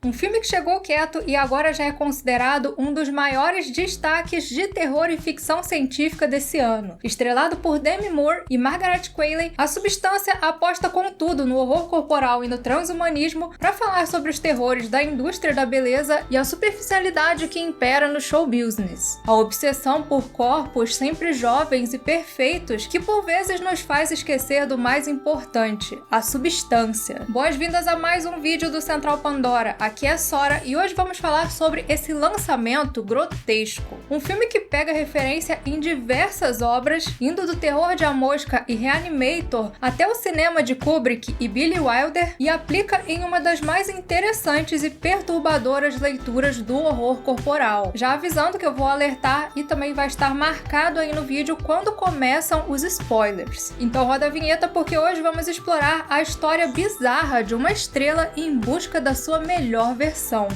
Um filme que chegou quieto e agora já é considerado um dos maiores destaques de terror e ficção científica desse ano. Estrelado por Demi Moore e Margaret Qualley, A Substância aposta com tudo no horror corporal e no transhumanismo para falar sobre os terrores da indústria da beleza e a superficialidade que impera no show business. A obsessão por corpos sempre jovens e perfeitos que por vezes nos faz esquecer do mais importante, a substância. Boas-vindas a mais um vídeo do Central Pandora. Aqui é a Sora e hoje vamos falar sobre esse lançamento grotesco. Um filme que pega referência em diversas obras, indo do terror de A Mosca e Reanimator até o cinema de Kubrick e Billy Wilder, e aplica em uma das mais interessantes e perturbadoras leituras do horror corporal. Já avisando que eu vou alertar e também vai estar marcado aí no vídeo quando começam os spoilers. Então roda a vinheta porque hoje vamos explorar a história bizarra de uma estrela em busca da sua melhor versão.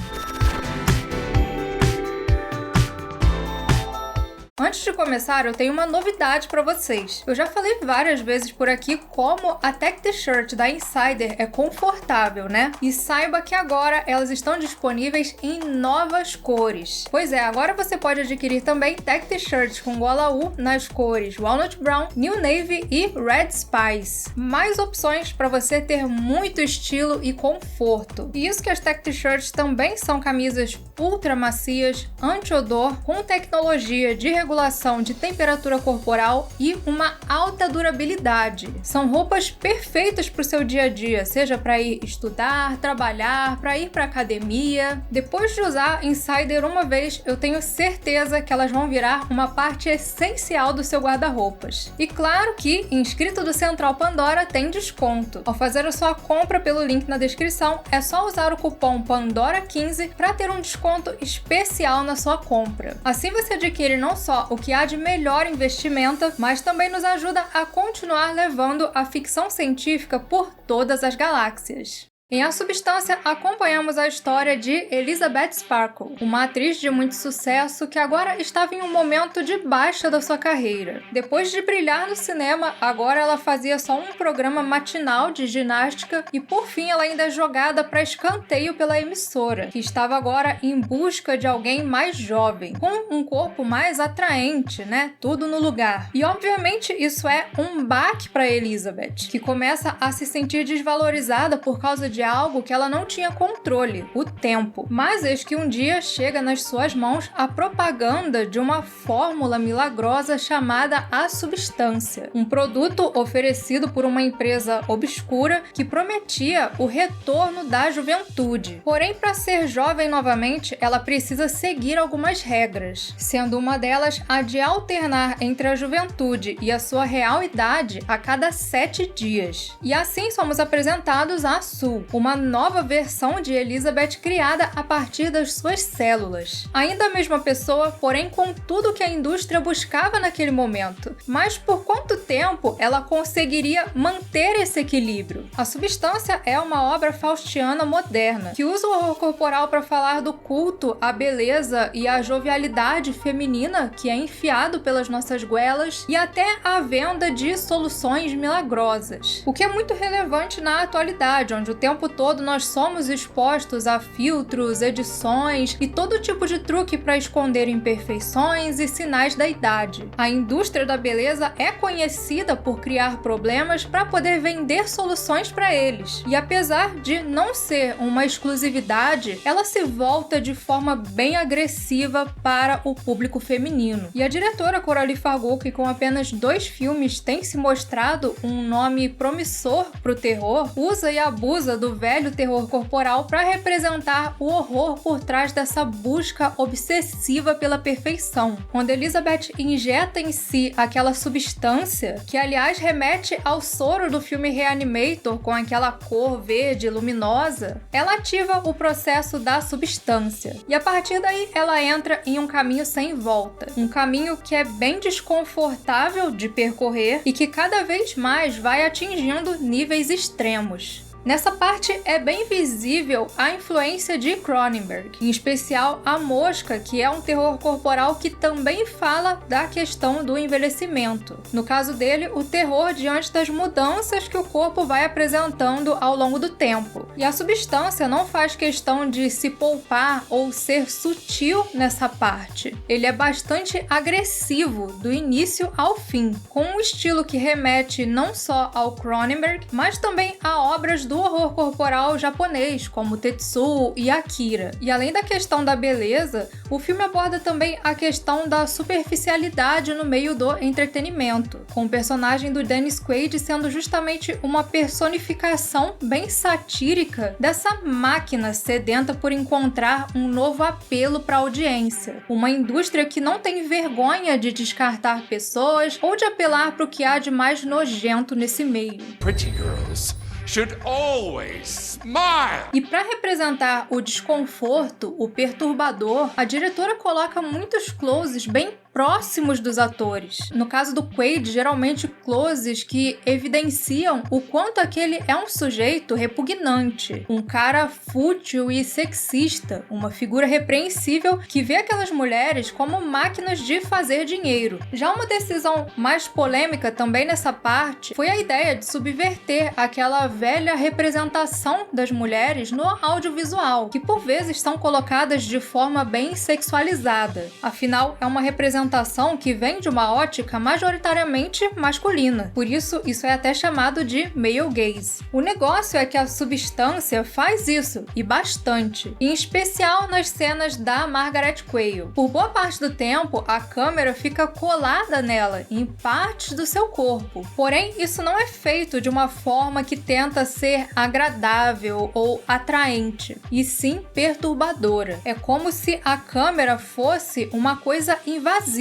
Antes de começar, eu tenho uma novidade para vocês. Eu já falei várias vezes por aqui como a Tech T-Shirt da Insider é confortável, né? E saiba que agora elas estão disponíveis em novas cores. Pois é, agora você pode adquirir também Tech T-Shirts com gola U nas cores Walnut Brown, New Navy e Red Spice. Mais opções para você ter muito estilo e conforto. E isso que as Tech T-Shirts também são camisas ultra macias, anti-odor, com tecnologia de regulação de temperatura corporal e uma alta durabilidade. São roupas perfeitas para o seu dia a dia, seja para ir estudar, trabalhar, para ir para academia. Depois de usar Insider uma vez, eu tenho certeza que elas vão virar uma parte essencial do seu guarda-roupas. E claro que inscrito do Central Pandora tem desconto. Ao fazer a sua compra pelo link na descrição, é só usar o cupom PANDORA15 para ter um desconto especial na sua compra. Assim você adquire não só o que há de melhor em vestimenta, mas também nos ajuda a continuar levando a ficção científica por todas as galáxias. Em A Substância, acompanhamos a história de Elizabeth Sparkle, uma atriz de muito sucesso que agora estava em um momento de baixa da sua carreira. Depois de brilhar no cinema, agora ela fazia só um programa matinal de ginástica e, por fim, ela ainda é jogada para escanteio pela emissora, que estava agora em busca de alguém mais jovem, com um corpo mais atraente, né? Tudo no lugar. E, obviamente, isso é um baque para Elizabeth, que começa a se sentir desvalorizada por causa de algo que ela não tinha controle, o tempo. Mas eis que um dia chega nas suas mãos a propaganda de uma fórmula milagrosa chamada A Substância, um produto oferecido por uma empresa obscura que prometia o retorno da juventude. Porém, para ser jovem novamente, ela precisa seguir algumas regras, sendo uma delas a de alternar entre a juventude e a sua real idade a cada 7 dias. E assim somos apresentados a Sue, uma nova versão de Elizabeth criada a partir das suas células. Ainda a mesma pessoa, porém com tudo que a indústria buscava naquele momento. Mas por quanto tempo ela conseguiria manter esse equilíbrio? A Substância é uma obra faustiana moderna, que usa o horror corporal para falar do culto à beleza e à jovialidade feminina que é enfiado pelas nossas goelas e até a venda de soluções milagrosas. O que é muito relevante na atualidade, onde o tempo todo nós somos expostos a filtros, edições e todo tipo de truque para esconder imperfeições e sinais da idade. A indústria da beleza é conhecida por criar problemas para poder vender soluções para eles. E apesar de não ser uma exclusividade, ela se volta de forma bem agressiva para o público feminino. E a diretora Coralie Fargo, que com apenas 2 filmes tem se mostrado um nome promissor para o terror, usa e abusa do velho terror corporal para representar o horror por trás dessa busca obsessiva pela perfeição. Quando Elizabeth injeta em si aquela substância, que aliás remete ao soro do filme Reanimator com aquela cor verde luminosa, ela ativa o processo da substância. E a partir daí ela entra em um caminho sem volta. Um caminho que é bem desconfortável de percorrer e que cada vez mais vai atingindo níveis extremos. Nessa parte é bem visível a influência de Cronenberg, em especial A Mosca, que é um terror corporal que também fala da questão do envelhecimento. No caso dele, o terror diante das mudanças que o corpo vai apresentando ao longo do tempo. E a Substância não faz questão de se poupar ou ser sutil nessa parte. Ele é bastante agressivo do início ao fim, com um estilo que remete não só ao Cronenberg, mas também a obras do horror corporal japonês, como Tetsuo e Akira. E além da questão da beleza, o filme aborda também a questão da superficialidade no meio do entretenimento, com o personagem do Dennis Quaid sendo justamente uma personificação bem satírica dessa máquina sedenta por encontrar um novo apelo para a audiência. Uma indústria que não tem vergonha de descartar pessoas ou de apelar para o que há de mais nojento nesse meio. Pretty girls should always smile. E para representar o desconforto, o perturbador, a diretora coloca muitos closes bem próximos dos atores. No caso do Quaid, geralmente closes que evidenciam o quanto aquele é um sujeito repugnante, um cara fútil e sexista, uma figura repreensível que vê aquelas mulheres como máquinas de fazer dinheiro. Já uma decisão mais polêmica também nessa parte foi a ideia de subverter aquela velha representação das mulheres no audiovisual, que por vezes são colocadas de forma bem sexualizada. Afinal, é uma representação que vem de uma ótica majoritariamente masculina. Por isso é até chamado de male gaze. O negócio é que a Substância faz isso, e bastante. Em especial nas cenas da Margaret Qualley. Por boa parte do tempo, a câmera fica colada nela, em partes do seu corpo. Porém, isso não é feito de uma forma que tenta ser agradável ou atraente, e sim perturbadora. É como se a câmera fosse uma coisa invasiva,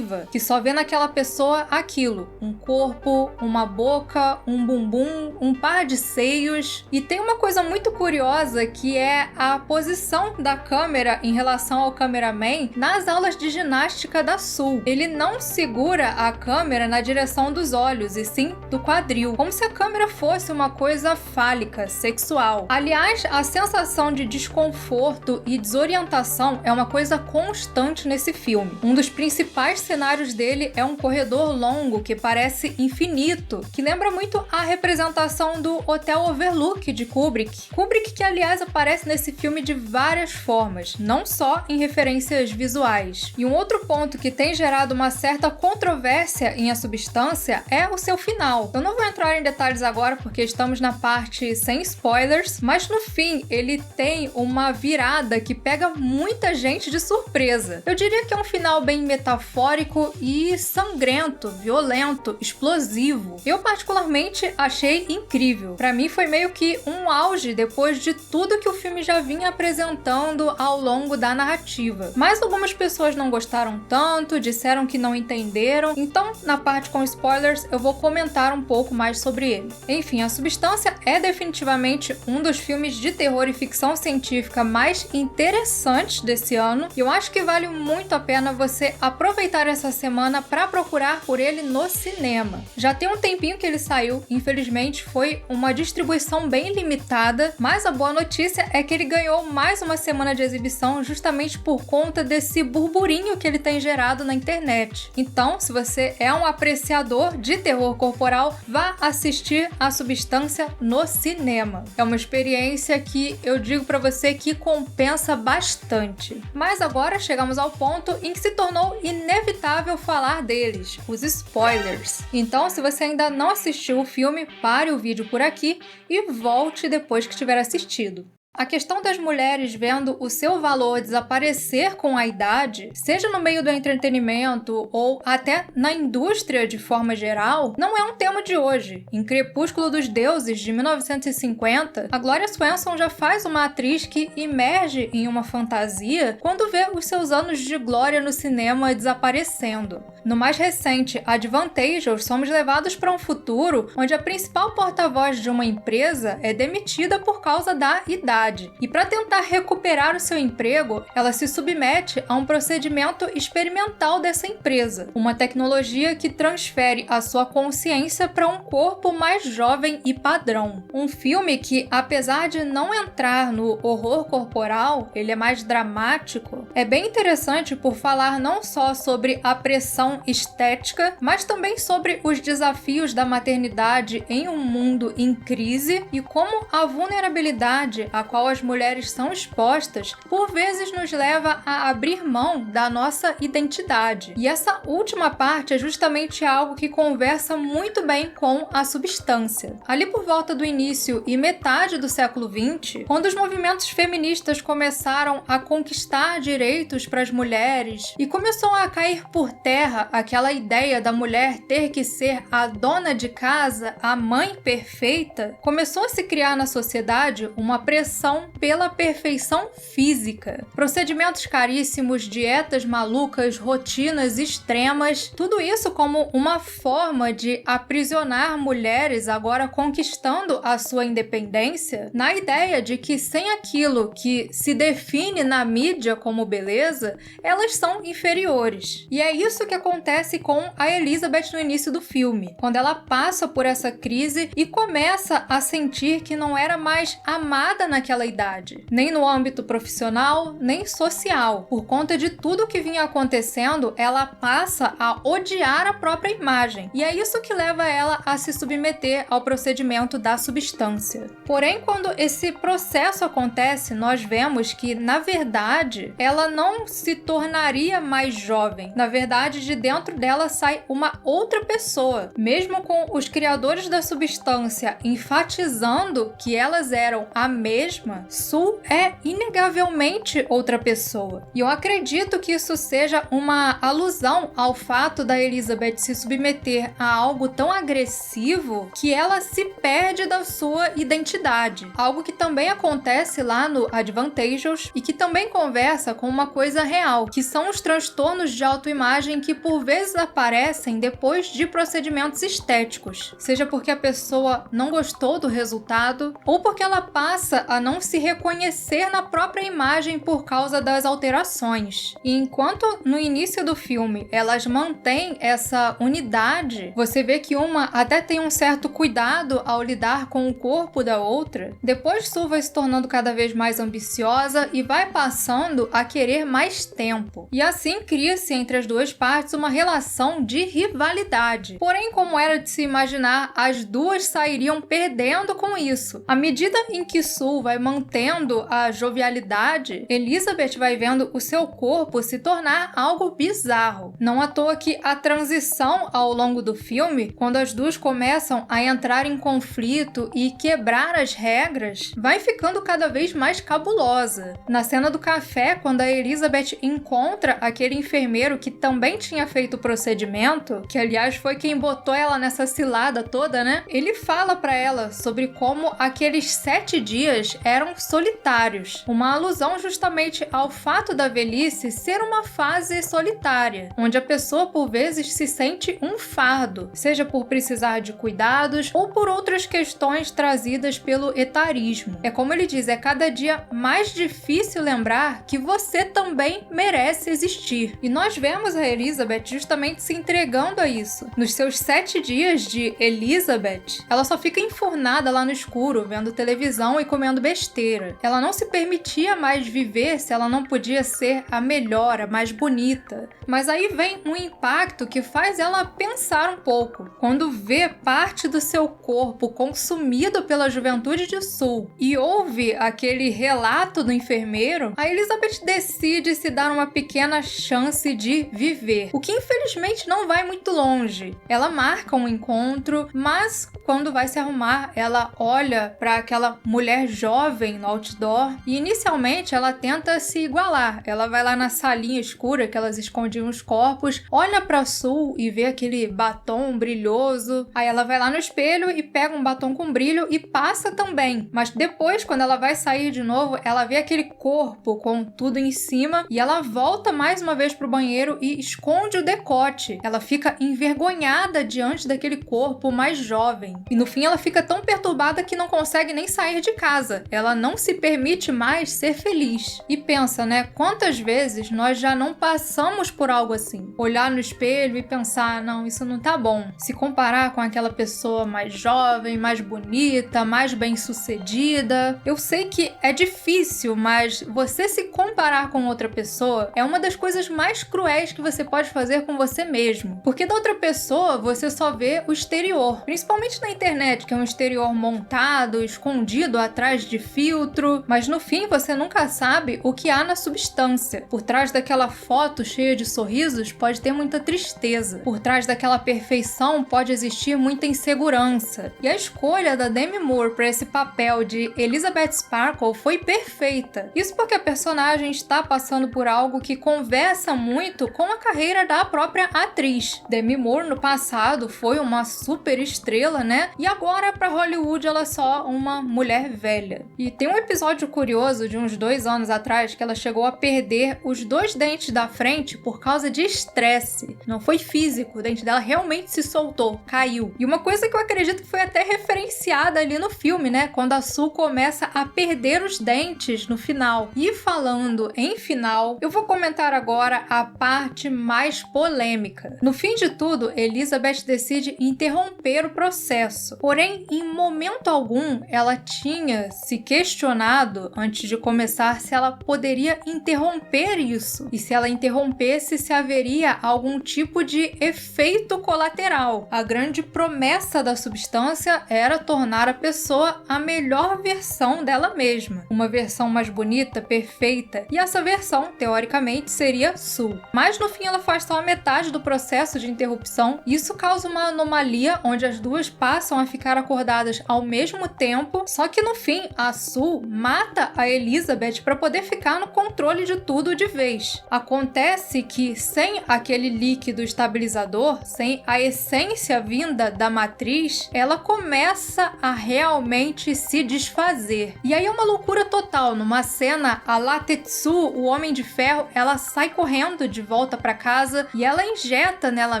que só vê naquela pessoa aquilo, um corpo, uma boca, um bumbum, um par de seios. E tem uma coisa muito curiosa que é a posição da câmera em relação ao cameraman nas aulas de ginástica da Sul. Ele não segura a câmera na direção dos olhos, e sim do quadril, como se a câmera fosse uma coisa fálica, sexual. Aliás, a sensação de desconforto e desorientação é uma coisa constante nesse filme. Um dos principais cenários dele é um corredor longo que parece infinito, que lembra muito a representação do Hotel Overlook de Kubrick. Kubrick que, aliás, aparece nesse filme de várias formas, não só em referências visuais. E um outro ponto que tem gerado uma certa controvérsia em A Substância é o seu final. Eu não vou entrar em detalhes agora porque estamos na parte sem spoilers, mas no fim ele tem uma virada que pega muita gente de surpresa. Eu diria que é um final bem metafórico e sangrento, violento, explosivo. Eu particularmente achei incrível. Pra mim foi meio que um auge depois de tudo que o filme já vinha apresentando ao longo da narrativa. Mas algumas pessoas não gostaram tanto, disseram que não entenderam, então na parte com spoilers eu vou comentar um pouco mais sobre ele. Enfim, A Substância é definitivamente um dos filmes de terror e ficção científica mais interessantes desse ano, e eu acho que vale muito a pena você aproveitar essa semana para procurar por ele no cinema. Já tem um tempinho que ele saiu, infelizmente foi uma distribuição bem limitada, mas a boa notícia é que ele ganhou mais uma semana de exibição justamente por conta desse burburinho que ele tem gerado na internet. Então, se você é um apreciador de terror corporal, vá assistir A Substância no cinema. É uma experiência que eu digo para você que compensa bastante. Mas agora chegamos ao ponto em que se tornou inevitável falar deles, os spoilers. Então, se você ainda não assistiu o filme, pare o vídeo por aqui e volte depois que tiver assistido. A questão das mulheres vendo o seu valor desaparecer com a idade, seja no meio do entretenimento ou até na indústria de forma geral, não é um tema de hoje. Em Crepúsculo dos Deuses, de 1950, a Gloria Swanson já faz uma atriz que emerge em uma fantasia quando vê os seus anos de glória no cinema desaparecendo. No mais recente Advantageous, somos levados para um futuro onde a principal porta-voz de uma empresa é demitida por causa da idade. cidade. E para tentar recuperar o seu emprego, ela se submete a um procedimento experimental dessa empresa, uma tecnologia que transfere a sua consciência para um corpo mais jovem e padrão. Um filme que, apesar de não entrar no horror corporal, ele é mais dramático, é bem interessante por falar não só sobre a pressão estética, mas também sobre os desafios da maternidade em um mundo em crise e como a vulnerabilidade a qual as mulheres são expostas por vezes nos leva a abrir mão da nossa identidade. E essa última parte é justamente algo que conversa muito bem com a Substância. Ali por volta do início e metade do século XX, quando os movimentos feministas começaram a conquistar direitos para as mulheres e começou a cair por terra aquela ideia da mulher ter que ser a dona de casa, a mãe perfeita, começou a se criar na sociedade uma pressão pela perfeição física. Procedimentos caríssimos, dietas malucas, rotinas extremas, tudo isso como uma forma de aprisionar mulheres agora conquistando a sua independência na ideia de que sem aquilo que se define na mídia como beleza, elas são inferiores. E é isso que acontece com a Elizabeth no início do filme, quando ela passa por essa crise e começa a sentir que não era mais amada naquela idade, nem no âmbito profissional, nem social. Por conta de tudo que vinha acontecendo, ela passa a odiar a própria imagem. E é isso que leva ela a se submeter ao procedimento da substância. Porém, quando esse processo acontece, nós vemos que, na verdade, ela não se tornaria mais jovem. Na verdade, de dentro dela sai uma outra pessoa. Mesmo com os criadores da substância enfatizando que elas eram a mesma, Sue é inegavelmente outra pessoa. E eu acredito que isso seja uma alusão ao fato da Elizabeth se submeter a algo tão agressivo que ela se perde da sua identidade. Algo que também acontece lá no Advantageous e que também conversa com uma coisa real, que são os transtornos de autoimagem que por vezes aparecem depois de procedimentos estéticos, seja porque a pessoa não gostou do resultado ou porque ela passa a não se reconhecer na própria imagem por causa das alterações. E enquanto no início do filme elas mantêm essa unidade, você vê que uma até tem um certo cuidado ao lidar com o corpo da outra, depois Sue vai se tornando cada vez mais ambiciosa e vai passando a querer mais tempo. E assim cria-se entre as duas partes uma relação de rivalidade. Porém, como era de se imaginar, as duas sairiam perdendo com isso. À medida em que Sue vai mantendo a jovialidade, Elizabeth vai vendo o seu corpo se tornar algo bizarro. Não à toa que a transição ao longo do filme, quando as duas começam a entrar em conflito e quebrar as regras, vai ficando cada vez mais cabulosa. Na cena do café, quando a Elizabeth encontra aquele enfermeiro que também tinha feito o procedimento, que aliás foi quem botou ela nessa cilada toda, né? Ele fala pra ela sobre como aqueles 7 dias eram solitários, uma alusão justamente ao fato da velhice ser uma fase solitária, onde a pessoa por vezes se sente um fardo, seja por precisar de cuidados ou por outras questões trazidas pelo etarismo. É como ele diz, é cada dia mais difícil lembrar que você também merece existir. E nós vemos a Elizabeth justamente se entregando a isso. Nos seus 7 dias de Elizabeth, ela só fica enfurnada lá no escuro, vendo televisão e comendo besteira. Ela não se permitia mais viver se ela não podia ser a melhor, a mais bonita. Mas aí vem um impacto que faz ela pensar um pouco. Quando vê parte do seu corpo consumido pela juventude de Sue e ouve aquele relato do enfermeiro, a Elizabeth decide se dar uma pequena chance de viver, o que infelizmente não vai muito longe. Ela marca um encontro, mas quando vai se arrumar, ela olha para aquela mulher jovem no outdoor e inicialmente ela tenta se igualar. Ela vai lá na salinha escura que elas escondiam os corpos, olha para Sue e vê aquele batom brilhoso. Aí ela vai lá no espelho e pega um batom com brilho e passa também. Mas depois, quando ela vai sair de novo, ela vê aquele corpo com tudo em cima e ela volta mais uma vez pro banheiro e esconde o decote. Ela fica envergonhada diante daquele corpo mais jovem. E no fim ela fica tão perturbada que não consegue nem sair de casa. ela não se permite mais ser feliz. E pensa, né? Quantas vezes nós já não passamos por algo assim? Olhar no espelho e pensar, não, isso não tá bom. Se comparar com aquela pessoa mais jovem, mais bonita, mais bem-sucedida. Eu sei que é difícil, mas você se comparar com outra pessoa é uma das coisas mais cruéis que você pode fazer com você mesmo. Porque da outra pessoa você só vê o exterior, principalmente na internet, que é um exterior montado, escondido atrás de filtro, mas no fim você nunca sabe o que há na substância. Por trás daquela foto cheia de sorrisos pode ter muita tristeza. Por trás daquela perfeição pode existir muita insegurança. E a escolha da Demi Moore para esse papel de Elizabeth Sparkle foi perfeita. Isso porque a personagem está passando por algo que conversa muito com a carreira da própria atriz. Demi Moore no passado foi uma super estrela, né? E agora para Hollywood ela é só uma mulher velha. E tem um episódio curioso de uns 2 anos atrás que ela chegou a perder os 2 dentes da frente por causa de estresse. Não foi físico, o dente dela realmente se soltou, caiu. E uma coisa que eu acredito que foi até referenciada ali no filme, né? Quando a Sue começa a perder os dentes no final. E falando em final, eu vou comentar agora a parte mais polêmica. No fim de tudo, Elizabeth decide interromper o processo. Porém, em momento algum, ela tinha se questionado antes de começar se ela poderia interromper isso. E se ela interrompesse, se haveria algum tipo de efeito colateral. A grande promessa da substância era tornar a pessoa a melhor versão dela mesma. Uma versão mais bonita, perfeita. E essa versão, teoricamente, seria Sue. Mas no fim ela faz só a metade do processo de interrupção. Isso causa uma anomalia onde as duas passam a ficar acordadas ao mesmo tempo. Só que no fim, a Sue mata a Elizabeth para poder ficar no controle de tudo de vez. Acontece que sem aquele líquido estabilizador, sem a essência vinda da matriz, ela começa a realmente se desfazer. E aí é uma loucura total. Numa cena, a la Tetsu, o Homem de Ferro, ela sai correndo de volta para casa e ela injeta nela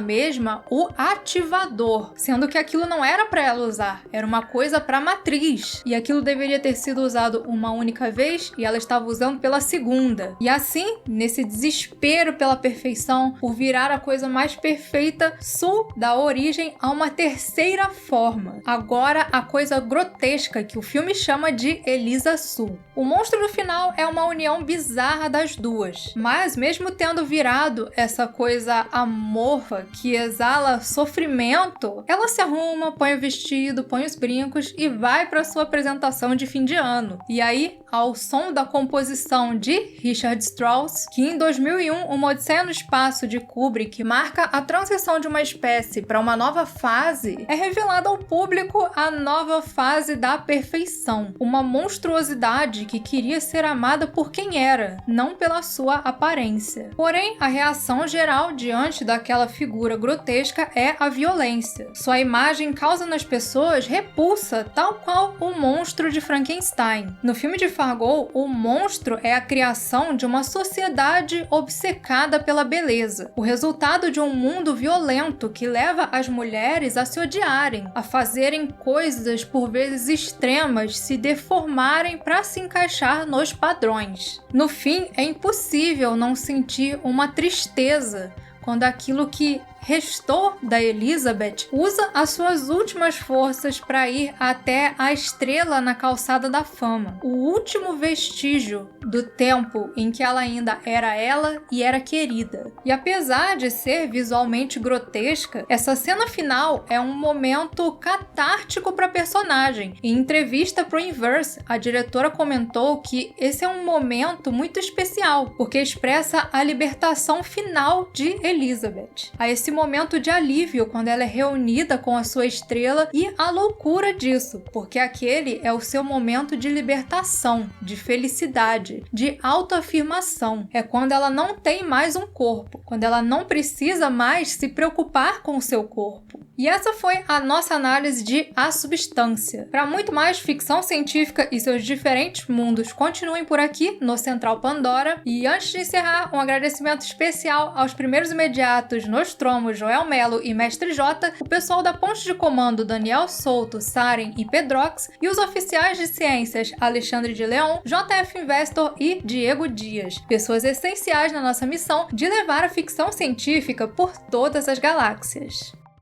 mesma o ativador, sendo que aquilo não era para ela usar, era uma coisa para a matriz. E aquilo deveria ter sido usado uma única vez e ela estava usando pela segunda. E assim, nesse desespero pela perfeição, por virar a coisa mais perfeita, Sue dá origem a uma terceira forma. Agora, a coisa grotesca que o filme chama de Elisa Sue. O monstro no final é uma união bizarra das duas, mas mesmo tendo virado essa coisa amorfa que exala sofrimento, ela se arruma, põe o vestido, põe os brincos e vai para sua apresentação de fim de ano. E aí, ao som da composição de Richard Strauss, que em 2001, Uma Odisseia no Espaço de Kubrick marca a transição de uma espécie para uma nova fase, é revelada ao público a nova fase da perfeição, uma monstruosidade que queria ser amada por quem era, não pela sua aparência. Porém, a reação geral diante daquela figura grotesca é a violência. Sua imagem causa nas pessoas repulsa, tal qual o monstro de Frankenstein. No filme de Fargo, o monstro é a criação de uma sociedade obcecada pela beleza, o resultado de um mundo violento que leva as mulheres a se odiarem, a fazerem coisas por vezes extremas, se deformarem para se encaixar nos padrões. No fim, é impossível não sentir uma tristeza quando aquilo que restou da Elizabeth usa as suas últimas forças para ir até a estrela na calçada da fama, o último vestígio do tempo em que ela ainda era ela e era querida. E apesar de ser visualmente grotesca, essa cena final é um momento catártico para a personagem. Em entrevista para o Inverse, a diretora comentou que esse é um momento muito especial, porque expressa a libertação final de Elizabeth. A esse momento de alívio quando ela é reunida com a sua estrela e a loucura disso, porque aquele é o seu momento de libertação, de felicidade, de autoafirmação. É quando ela não tem mais um corpo, quando ela não precisa mais se preocupar com o seu corpo. E essa foi a nossa análise de A Substância. Para muito mais ficção científica e seus diferentes mundos, continuem por aqui no Central Pandora. E antes de encerrar, um agradecimento especial aos primeiros imediatos Nostromo, Joel Melo e Mestre J, o pessoal da ponte de comando Daniel Souto, Saren e Pedrox, e os oficiais de ciências Alexandre de Leon, JF Investor e Diego Dias, pessoas essenciais na nossa missão de levar a ficção científica por todas as galáxias.